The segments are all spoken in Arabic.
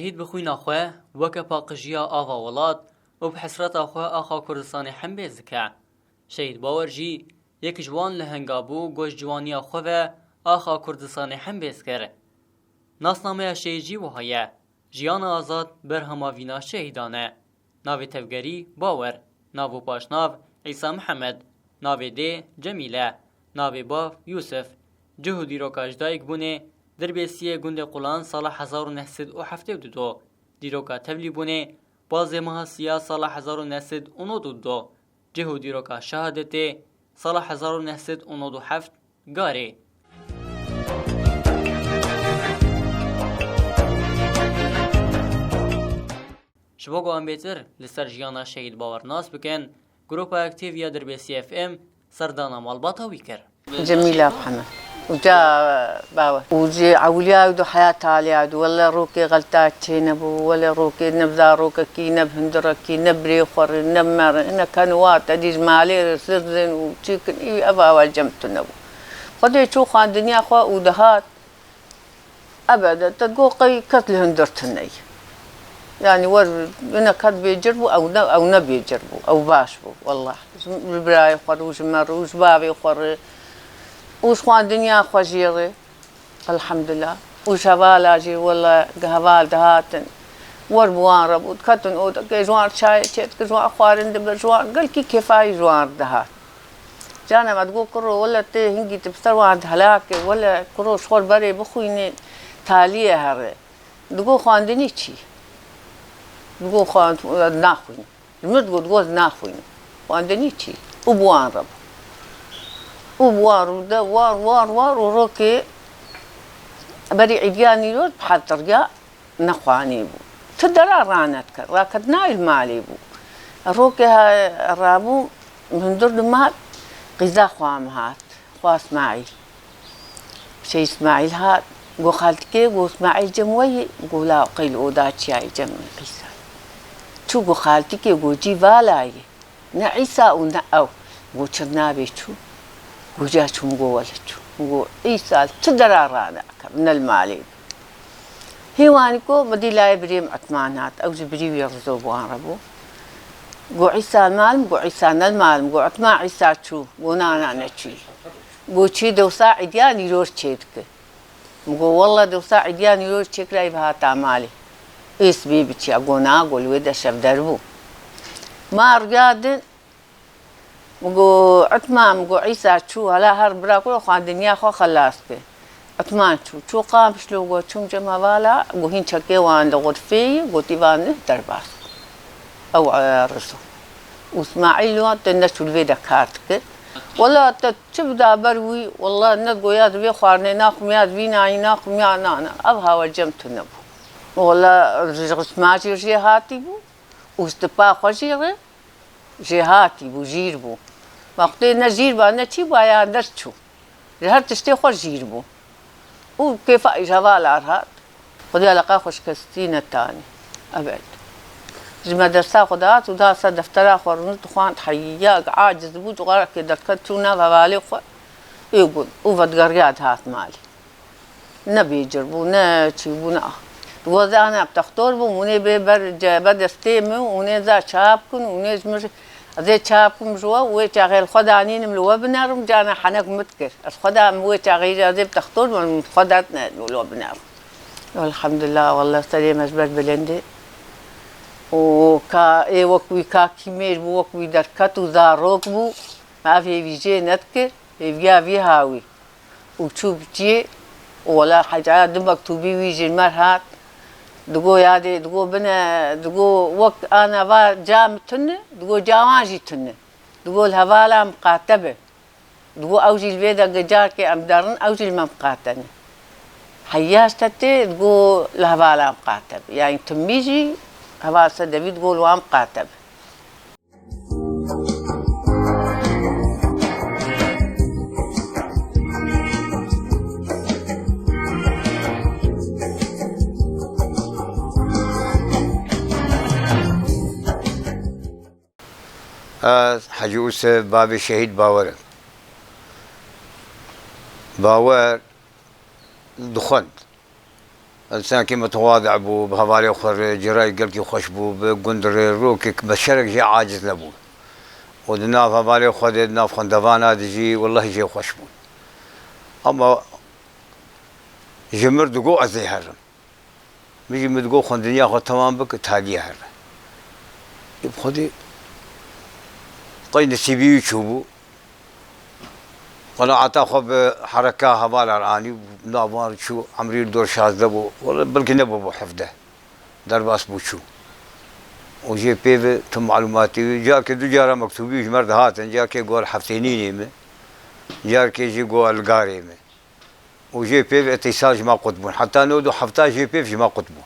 شهید بخوین آخوه وکه پاقجیا آوا ولاد و بحسرت آخوه آخا کردستان حنبه زکه. شهید باور جی یک جوان لهنگابو گوش جوانی آخوه و آخا کردستان حنبه زکره. ناسنامه شهید جی وحایه جیان آزاد بر هماوینا شهیدانه. ناو تفگری باور، ناو پاشناو عیسی محمد، ناو دی جمیله، ناو باف یوسف. جهودی رو کاجدایک بونه در بیسیه گنده قلان سال 1972 دیروکا تبلی بونه باز ماه سیا سال 1992 جهو دیروکا شهادت سال 1997 گاره. شباگو ام بیتر لسر جیانا شهید باورناس بکن گروپا اکتیویا در بیسی اف ام سردانا مالباتا ویکر جميلة محمد وجا باوة وجي عوليا ودو حياة عليا ولا روكي غلطات نبو ولا روكي نبذا روكا كي نب هندرا كي نبري خور نمر إنا كانوات أديج مالي سرزن وتشيكن إيه أبا والجمت نبو خدي شو خان دنيا خوا ودهات أبدا تقول قي كتل هندرتني يعني ور إنا كات بيجربوا أو نبي يجربوا أو باشبوا والله البراي خور وجمر وجبابي خور وش خوان دنيا خجيرة الحمد لله وش هوالاجي ولا هوال دهاتن وربوان ربود كتن أود كجوار شاي شيت كجوار خوارن دبجوار قال كي كفاية جوار دهات جانا ما تقول كرو ولا تي هنجي تبصر واحد هلاك ولا كرو شغل بري بخويني تالية هذا تقول خوان دنيا شي تقول خوان ناخوين المد تقول ناخوين خوان دنيا شي وبوان رب وبوار ودا وار وروكي بري عدياني يود بحال ترجع نخواني بو تدرى رانتك راكدنا المالي بو روكي الرابو من درد مال غذا خوام هات خوا اسماعيل شي اسماعيل هات قو خالتكي قو اسماعيل جموي قو لا قيل اودات شاي جم عيسى شو قو خالتكي قو جي فالاي نا عيسى ونا او قو تشرنابي شو وجاتهم قولتهم وقول إيسال تدرى رانا من المالي هيوانكو بدي لا يبريم عثمانات أو جبري يرزوب وعربو قو عيسى المال قو عيسى المال قو عثمان عيسى شو قونا أنا شي قو شي دوسا عديان يروش شيدك قو والله دوسا عديان يروش شيك لا يبها تعمالي إيس بيبتشي قونا قول ويدا شف دربو ما رقادن مقو عثمان مقو عيسى شو هلا هرب براكو خوان دنيا خو خلاصك عثمان شو قام شلو قو شوم جما بالا قو هين شكي وان غرفي قو تيبان درباس او رسو واسماعيل وان تنشو الفيدا كارتك والله تبدا بروي والله نقو ياد بي خوارني ناخم ياد بينا يناخم يا نانا ابها وجمت نبو والله اسماعيل جهاتي بو واستبا خجيره جهاتي بو جير بو وقتی نجیر با نچی باید درچو هر تشتی خوش جیر بو او کیف جوال عرهات خدي علاقة خوش كستين التاني أبعد جمع درسا خدات ودا دفترا خورنت خوان حياك عاجز بوج غير كده كتونا فوالي خو يقول وفد قريات هات مالي نبي يجربونا تشيبونا وذا أنا بتختار بو مني بدستيمه وني ذا شابكن وني مش زي شابكم جوا ويتغير خدانين ملوا بنارم جانا حنك متكر الخدا ويتغير زي بتختار من خداتنا ملوا بنارم والحمد لله والله سليم أجبر بلندي وكا إيه وكوي كا كيمير بو وكوي دركتو زاروك بو ما في بيجي نتكر يبيا بيهاوي وتشوف جي ولا حاجة دمك توبي ويجي المرهات دقو يادي دقو بنا دقو وقت أنا با جام تنه دقو جاماجي تنه دقو الهوالا مقاتبة دقو أوجي البيدا قجار كي أمدارن أوجي المقاتنة حياش تتي دقو الهوالا مقاتبة يعني تميجي هوا سدبي دقو الوام مقاتبة حاج يوسف بابي شهيد باور باور دخنت إنسان كي متواضع بو بهوالي خور جراي قلكي خوش بو بقندر روكك بشرك جي عاجز لبو ودناف هوالي خود دناف خندوانا دجي والله جي خوش بو أما جمر دقو أزي هرم بيجي مدقو خندنيا خود تمام بك تالي هرم يبخدي قيد نسيبي يشوبو قناعتا خب حركة هبال راني نابار شو عمري دور شازده بو ولا بلكي نبو بو حفده درباس بو شو وجي بيف تم معلوماتي جا كدو جارا مكتوبي جمرد هاتن جا كي قول حفتينيني مي جا كي جي قول القاري مي وجي بيف اتصال جما قطبون حتى نودو حفتا جي بيف جما قطبون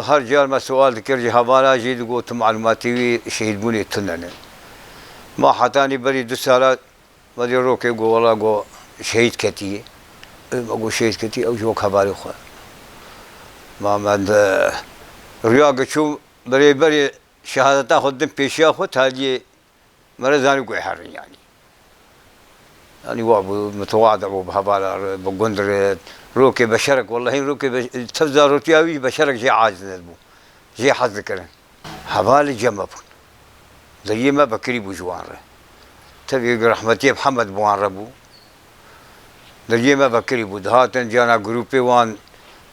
هر جار ما سؤال ذكر جي هبالا جي دقو تم معلوماتي شهيد بوني تنن ما حتاني بري 2 سالات بدي روكي قو والله قو شهيد كتي ما قو شهيد كتي او جو خباري خو ما من رياض شو بري شهادتا خدم بيشيا خو تاجي مرزاني قو حر يعني وابو متواضع وبهبال بقندر روكي بشرك والله روكي تفزا روتياوي بشرك جي عاجز نلبو جي حظ كرن هبال جمبون زي ما بكري بوجوان تبي رحمتي محمد بوان ربو زي ما بكري بودهاتن جانا جروبي وان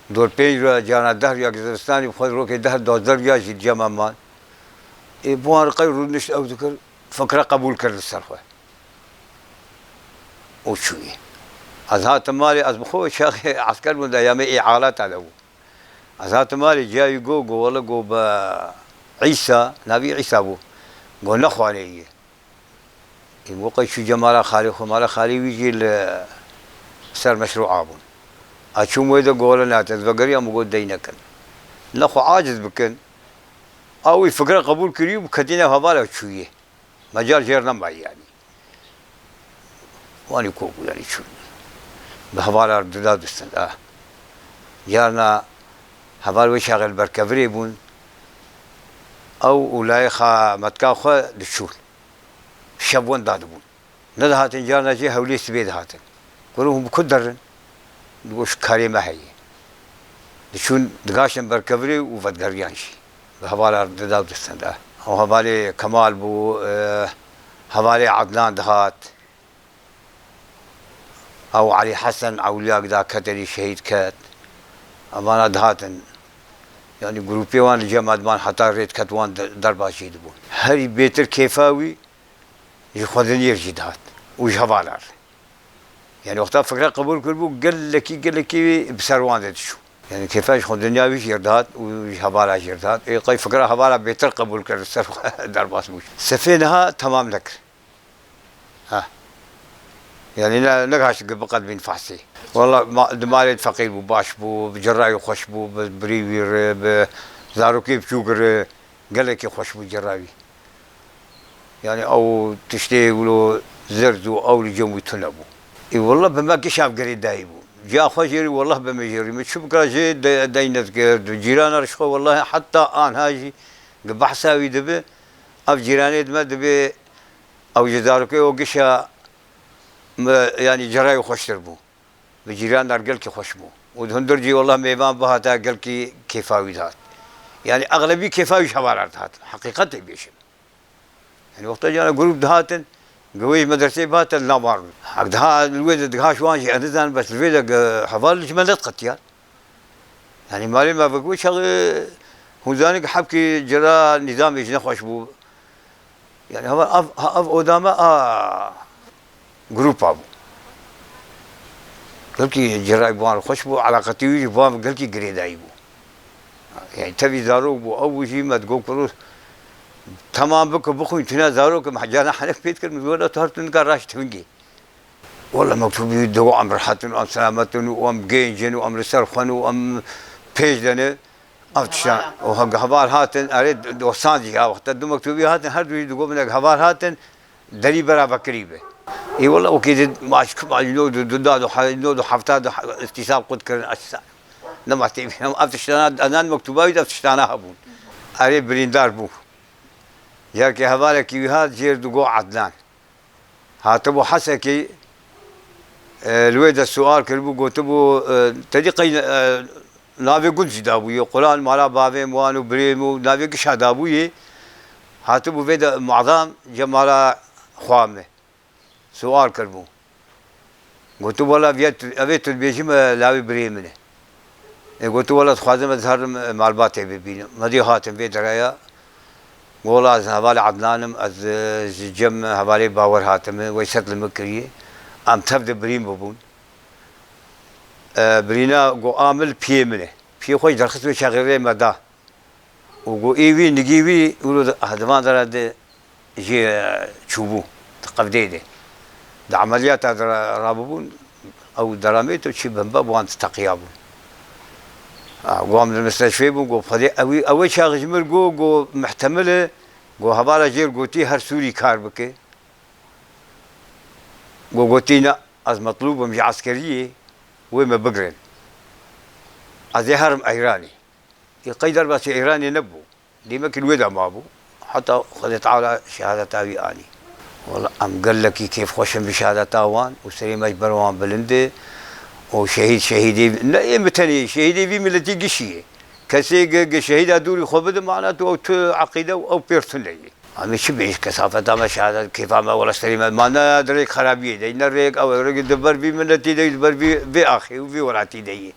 دور بيج جانا دهر يا كزستاني خذ روكي دهر دوزر يا جي جمع مان بوان قير نش او ذكر فكره قبول كر الصرفه وشوي ازهات مالي ازبخو شيخ عسكر من ايام اعالات على ازهات مالي جاي جو ولا جو عيسى نبي عيسى ابو قلنا خوانيه الوقت شو جمال خالي خمال خالي ويجي سر مشروع ابون اشوم ويدا قولنا تذكري ام قول دينك نخو عاجز بكن او فكره قبول كريم كدينا هباله شويه مجال جيرنا معي يعني واني كوكو يعني شو بهباله رداد السنه جارنا هبال وشغل بركفري بون او ولايخا متكاخه للشول شبون دادبون ندهاتن جارنا جي هولي سبيد هاتن قولوهم بكدرن دوش كريمه هي لشون دقاشن بركفري وفدقريانشي بهباله رداد السنه او هبالي كمال بو هبالي عدنان دهات او علي حسن اولياء دا كتري شهيد كات امانه دهاتن يعني جروبي وان الجامعة مان حتى ريت كتوان درباشي دبون هري بيتر كيفاوي يخذني يرجدات وجهبالار يعني وقتها فكرة قبول كربو قال لكي بسروان شو يعني كيفاش خذني ويش يردات وجهبالار يردات اي قي فكرة هبالار بيتر قبول كر درباس بوش سفينها تمام لك ها يعني نقاش بقد بين فحصي والله دمالي فقير بو باش بو بجراي خوش بو بريوير بزاروكي بشوكر قالك خوش بو جراوي يعني او تشتي ولو زرزو او لجمو تنبو اي والله بما كشاف قريد دايبو جا خوجيري والله بما جيري متشوف كراجي داينت جيران رشخو والله حتى ان هاجي بحساوي دبي اف جيراني دما دبي او جزاروكي او قشا يعني جراي خوش تربو بجيران دار قلكي خوش بو ودهندرجي والله ميبان بهاتا قلكي كيفاوي ذات يعني اغلبي كيفاوي شوارع ذات حقيقتي بيشم يعني وقت جانا جروب دهاتن قوي مدرسه بهاتن لا مار حق دها الويد دها شوانجي انا بس الويد حفال جملت قتيال يعني مالي ما بقول شغل هو ذلك حبكي جرا نظام يجي خوش بو يعني هو اف قدامه جروب ابو قلكي جراي بوان خوشبو علاقتي ويجي بوان قلكي قريد عيبو يعني تبي زاروك بو اول شيء ما تقول كروس تمام بك بخوي تنا زاروك محجانا حنك بيت كلمة ولا تهرتن كراش تنجي والله مكتوب يدو امر حتن ام سلامتن وام جينجن وام رسرخن وام بيجدن افتشان وهبار هاتن اريد وسانجي وقت دو مكتوب هاتن هر يدو منك هبار هاتن دري برا بكريبه اي والله وكيد ماشك مع دودو حدودو حفتاد استيساب قد كرن اشسا لما تيم افتشتان انان مكتوبه افتشتانها هبون اري بريندار بو ياكي هبالك يهاد جير دقو عدنان هاتبو حسكي الويدا السؤال كربو قوتبو طريقي نافي قلت دابوي قرآن مالا بابي موانو بريمو نافي قشا دابوي هاتبو فيدا معظم جمالا خوامه سؤال كربو قلت والله أبيت البيجم لاوي بريمنه قلت والله خوازم أظهر معلومات ببينا مدي هاتم في درايا والله هوالي عدنانم از جم هوالي باور هاتم ويسط المكريه ام تبدا بريم ببون برينا قو عامل بي منه بي خوش درخص وشغله مدا وقو ايوي نجيوي ولو هدمان درد جي تشوبو تقفديده ده عمليات راببون او دراميت وشي بنباب وانت تقيابون قوام المستشفى بو فدي اوي شاغ جمر قو محتمله قو هبالا جير قوتي هر سوري كار بكي قوتينا از مطلوبه مش عسكريه وما بقرن از هرم ايراني يقدر بس ايراني نبو ديما كل ودا مابو حتى خذت على شهاده ابي اني والله ام قال لك كيف خوشم بشهاده تاوان وسري مجبروان بلنده وشهيد شهيدي متني شهيدي في ملتي قشيه كسي شهيد دوري خبد معناته او عقيده او بيرسونالي عم شبعش كثافه ما شهاده كيف ما ولا سليم ما ندري خرابيه دي نريك او ريك دبر بي ملتي دي دبر بي اخي وفي وراتي دي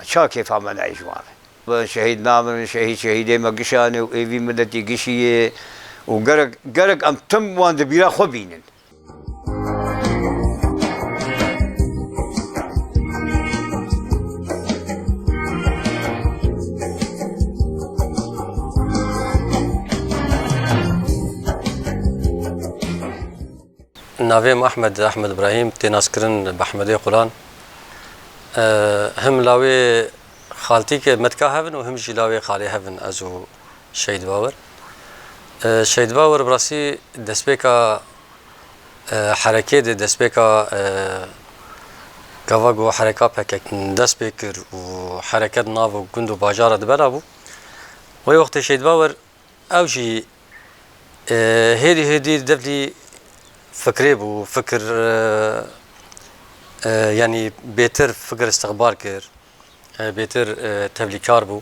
شا كيف ما نعيش معه شهيد نامر شهيدي ما قشاني وفي ملتي قشيه وقرق ام تم وان دبيرا خبينن ناویم احمد ابراهیم تناس کرن بحمدی قرآن هم لاوی خالتی که متکا هفن و هم جلاوی خالی هفن ازو شهید باور شهید باور براسی دسپیکا حرکت دسپیکا گواگو حرکات پکک دسپیکر و حرکت ناو و گند و باجار دبلا بو و وقت شهید باور اوجی هدی دبلی فكري بو فكر يعني بيتر فكر استخبار كير بيتر تبليكار بو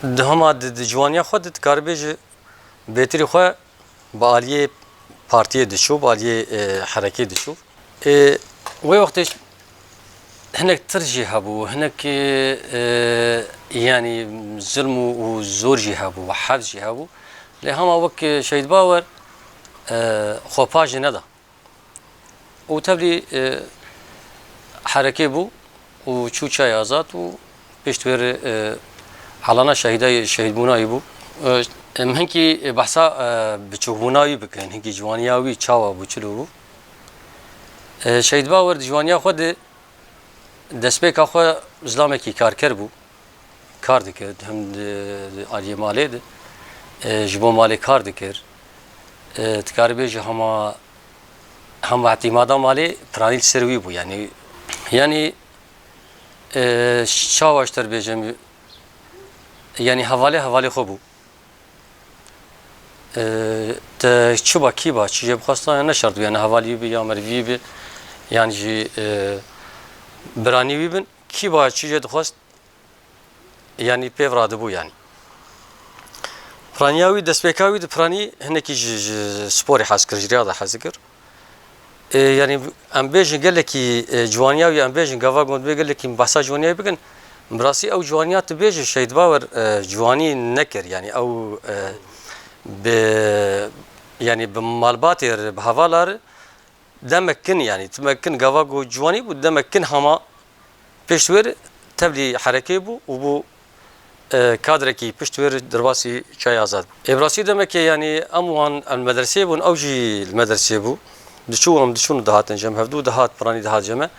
دهما جوانيا خود كاربيج بيتري خو باليه بارتيه دشو باليه حركه دشو وي وقتش هناك ترجيح بو هناك يعني ظلم وزور جهه بو وحد جهه بو لهما وك شهيد باور خو پاج ندا و تبلی حرکه بو و چوچای آزاد و پیشتور حالانا شهید بونایی بو هنکی بحثا بچوک بونایی بکن هنکی جوانیاوی چاوا بو چلو بو شهید باور جوانیا خود دسپیکا خو زلامه کی کار کر بو کار دکرد هم آلیه ماله ده جبو ماله کار دکرد تكاربيج هم اعتمادا مالي برانيل سروي بو يعني شاواشتر بيجم يعني حوالي خوبو تشوبا كيبا چيجي بخواستان نشرط يعني حوالي بي یا مروي بي يعني جي براني بيبن كيبا چيجي دخواست يعني بيفراد بو يعني فرانياوي دسبيكاوي فراني هناك سبوري حاسكر رياضه حاسكر يعني ام بيجن قال لك جوانياوي ام بيجن غافاغوند قال لك بحثا جوانيا بكن براسي او جوانيات بيج شهيد باور جواني نكر يعني او ب يعني بمالبات بحوالار دمكن يعني تمكن غافاغو جواني ودمكن هما بيشور تبلي حركه بو وبو كادركي بيشتور درباسي شاي آزاد إبراسي دمك يعني أموان المدرسة بون أوجي المدرسة بو دشون دهات جم هفدو دهات براني دهات جمع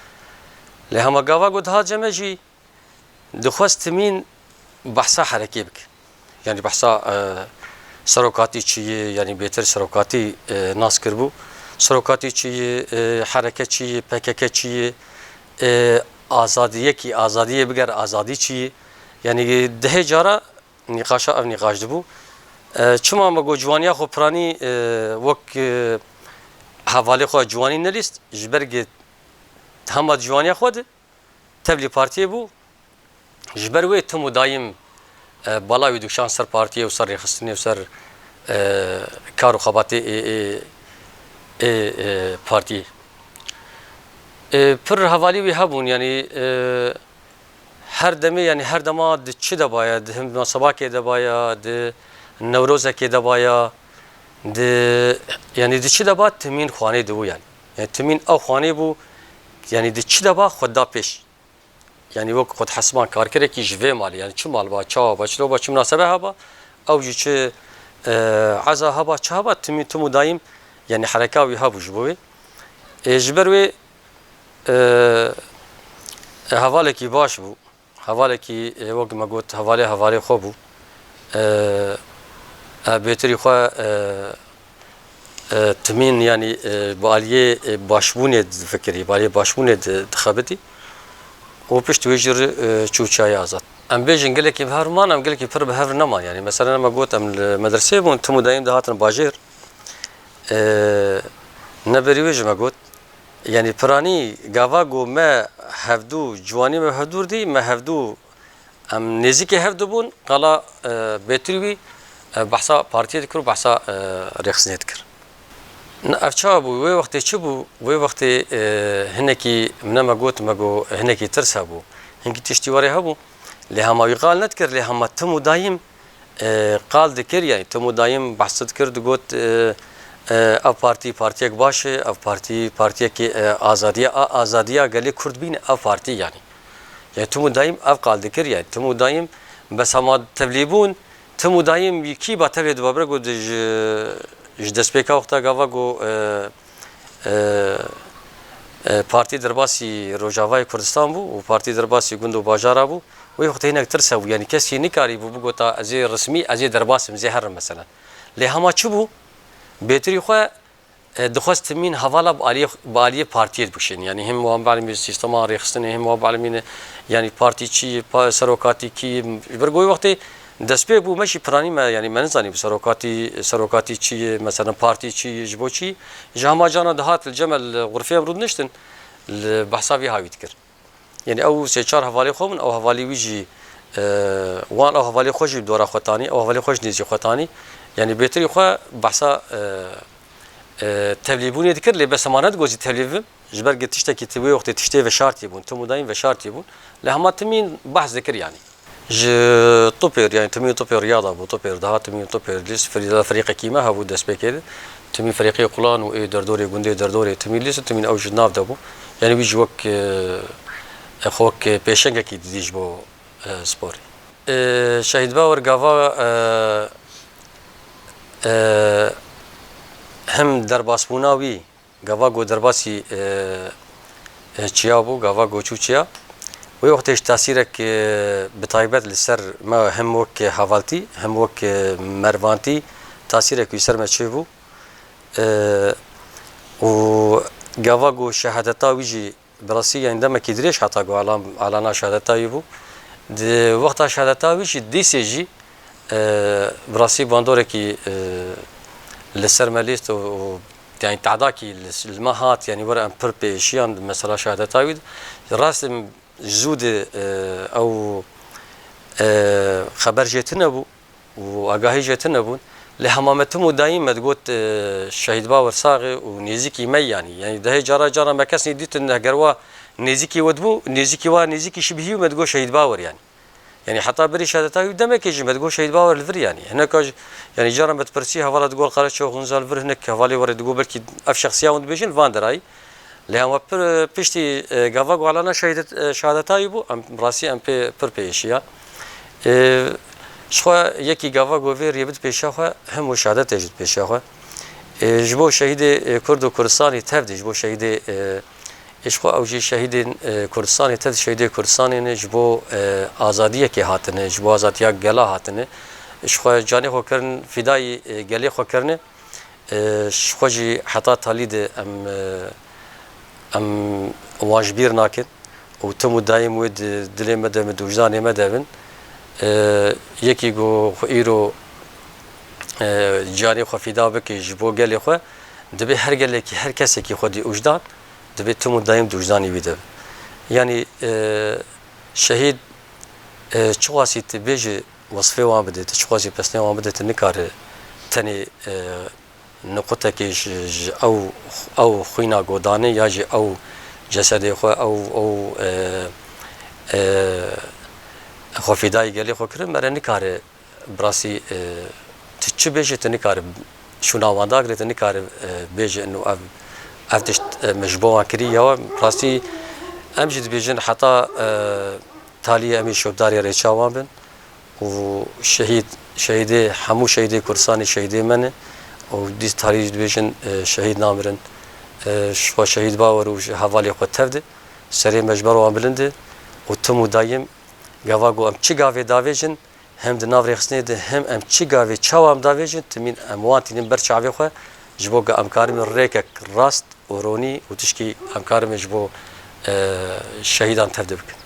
لهما قاوا قد دهات جمع جي دخواست مين بحثا حركي بك يعني بحثا سروكاتي چي يعني بيتر سروكاتي ناس كربو سروكاتي چي حركة چي PKK چي آزادية كي آزادية بگر آزادي چي يعني ده جارا نقاشا او نقاش دبو چما مگو جوانیا خو پرانی وک حوالی خو جوانی نلیست جبرگ هم جوانی خود تبلی پارتی بو جبروی تمو دایم بالاوی دوشان سر پارتی و سر رخصتنی و سر کار و خباتی پارتی پر حوالی وی هبون یعنی هر دمه یعنی هر دما د چی د باید هم مناسبه کې د باید نوروز کې د باید د یعنی د چی د باید تمین خوانه دو یعنی تمین او خوانه بو یعنی د چی د با خدا پیش یعنی وقت خود حسمان کار کرده کی جوه مالی یعنی چه مال با چا با چلو با چه مناسبه هبا او جو چه عزا هبا چه هبا تمین تمو دایم یعنی حرکاوی هبو جبوه جبروی حواله کی باش بو حواله کی وقت ما قلت حواله خوب بو بهتری خو تمین یعنی بالیه باشبونه فکری بالیه باشبونه خبرتی و پشت ویجر چوچای آزاد ام بیشن گله کی هرمان ام گله کی پر به هر نما یعنی مثلا ما قلت ام المدرسه بون تمو دایم دهاتن باجر نبری ویج ما قلت یعنی پرانی گاواگو ما هفدو جوانی ما هفدور دی ما هفدو ام نزیک هفدو بون قلا بهتری بحثا پارتی دکر و بحثا رقصنی دکر افچا بو وی وقتی چی بو وی وقتی هنکی من ما قلت هنکی ترس هبو هنکی تشتیواری هبو لهما يقال نذكر لهما تمو دايم قال ذكر يعني تمو دايم بحث ذكر دقوت اف بارتي باشه اف بارتي کی آزادیا گلی کرد بین اف بارتي يعني تمو دايم اف قال ذكر يعني تمو دايم بس هم تبلیبون تمو دايم يكي با تبلید بابر گو ج دسپیکا وقتا گاوا گو پارتی درباسی روجاوای کردستان بو و پارتی درباسی گندو باجارا بو و وقت هناك ترسو يعني كسي نكاري بو بقوتا ازي رسمي ازي درباسم زي هر مثلا لهما چبو بهتری خو دخواست من حوالا باليه پارتیت بشین یعنی هم مو معلومه سیستم ریخستن هم مو معلومه یعنی پارتی چی سروکاتی کی برگوی وقتی دسپیک بو ماشي پرانی ما یعنی من زانی سروکاتی چی مثلا پارتی چی جبو چی جهما جانا دهات الجمل غرفه برود نشتن بحثاوی هاویت کر یعنی او سه چهار حوالی خو من او حوالی ویجی وان او حوالی خوشی دورا خوتانی او حوالی خوش نیزی خوتانی يعني بهتري خو بحثا تبليبوني ذكر لي بس امانات جوزي تبليب جبر قلت تشتكي تبوي وقت تشتي في شارتي بون تمو دايم في شارتي بون لهما تمين بحث ذكر يعني ج طوبير يعني تمين طوبير رياضه بو طوبير ده تمين طوبير ليس فريق كيما هبو داس بكده تمين فريقي قلان و دردوري غوندي دردوري تمين ليس تمين او جناف دبو يعني بيجي وك اخوك بيشنك كي ديج بو سبوري شهيد باور غاوا هم درباس بوناوی گاواگو درباسی چیا بو گاواگو چوچیا و وقتش تاثیرک بتایبت لسر ما هم وک حوالتی هم وک مروانتی تاثیرک یسر ما چی بو و گاواگو شهادتا ویجی براسي عندما كيدريش حتى قو على شهادتا يبو د وقت شهادتا ویجی دي سي جي براسي باندوركي للسرماليست و يعني تعداكي المهات يعني ورا امبر بيشيان مثلا شهادتاويد راسم زود او خبر جيتنا بو واغاهي جيتنا بو لهمامتهم دايما تقول شهيد باور صاغي ونيزيكي مي يعني ده جرى ما كسني ديت انه قروا نيزيكي ودبو نيزيكي شبهي وما تقول شهيد باور يعني حتى بري شهادتاوي دمك يجي ما تقول شهيد باور الفر يعني هناك يعني جرى ما تبرسيها ولا تقول قرات شو غنزال الفر هناك حوالي ورا تقول بركي اف شخصيه وند بيجن فاندراي اللي هو بيشتي غافاغو على شهادتاوي بو راسي ام بي بيشيا شخوا يكي غافاغو في ريبت بيشاخه هم شهادت تجد بيشاخه جبو شهيد كرد كردستاني تفدي جبو شهيد اشخوا اوجي شهيد كردستاني تد شهيد كردستاني جبو ازاديه كي هاتنه جبو ازاديه گلا هاتنه اشخوا جاني خو کرن فداي گلي خو کرن اشخوا جي حتا تاليد ام واجبير ناكن وتمو دايم ود دلي مدام دوجاني مدام يكي جو خيرو جاني خو فدا بك جبو گلي خو دبی هر گلکی هر کسی که خودی وجدان دبی تمو دایم وجدانی بیده یعنی شهید چقاسی تبیجی وصفه وان بده چقاسی پسنه وان بده تنکاره تنی نقطه که او خوینا گودانه یا جی او جسد خو او خفیدای گلی خو کرد مره نکاره براسی تچ بیجی تنکاره شوناواندا گرت نکاره بیجی انه افتش مجبوع کری یا براسی امجد بیجن حتی تالی امی شبداری ریچاوان بن و شهیده همو شهیده کردستانی شهیده منه و دیس تاریخ بیجن شهید نامرن شو شهید باور و حوالی خود تفده سری مجبر وان بلنده و تمو دایم گواگو ام چی گاوی داویجن هم د ناو رخصنه ده هم ام چی گاوی چاوام داویجن تمین امواتین برچاوی خو جبو امکارم ریکک راست و رونی و تشکی امکارم جبو شهیدان تفده بکن